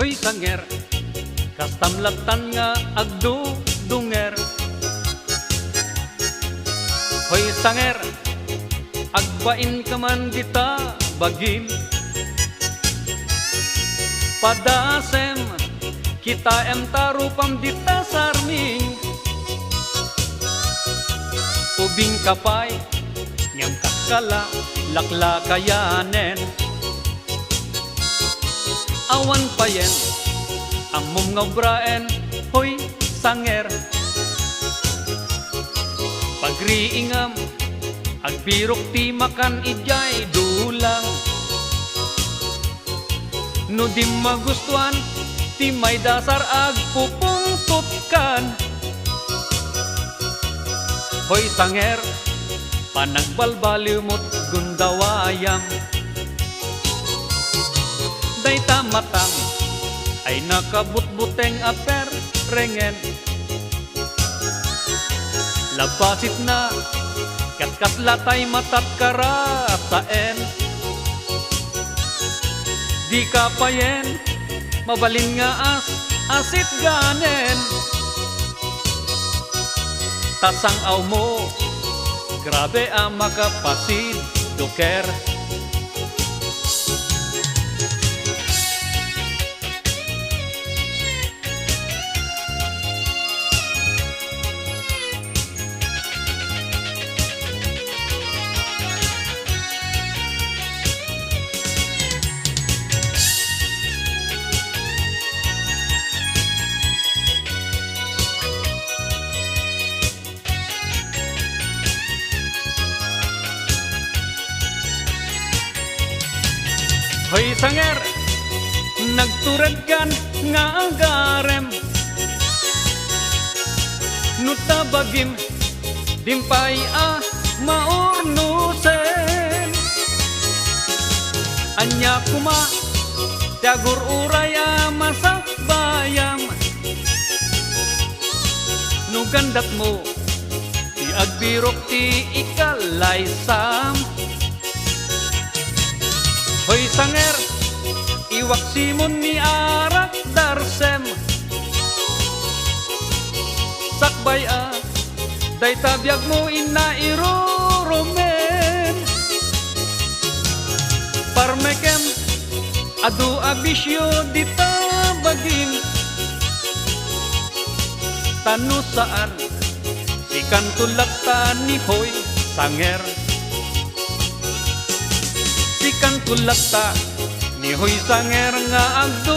Hoy sanger, kastamlatan nga agdudunger. Hoy sanger, agbain ka man dita bagim. Padasem, kita em tarupam dita sarming. Ubing kapay, nyam kakala, lakla kayanen. Awan payen, amom ngobraen, hoy sanger. Pagriingam, agbirok ti makan ijay dulang. No di magustuhan, ti may dasar agpupungtutkan. Hoy sanger, panagbalbaliw mo't gundawayam. Day tamatang ay nakabutbuteng aper rengen. Labasit na katkaslatay matat karasaen. Di kapayen mabalin nga asit ganen. Tasang aw mo grabe ang makapasid doker. Hoy sanger, nagturad kan nga agarem. Nutabagim, dimpay maurnusen. Anya kuma, tiagur uray masak bayam. Nugandat mo, ti agbirok ti ikalaysam. Hoy sanger, iwak simon ni arak darsem. Sakbay day tabyag mo inairurumen. Parmekem, adu abisyo dita bagim. Tanu saan, sikan tulaktan ni hoy sanger. Sikan tulakta ni hoy sanger nga agdudunger.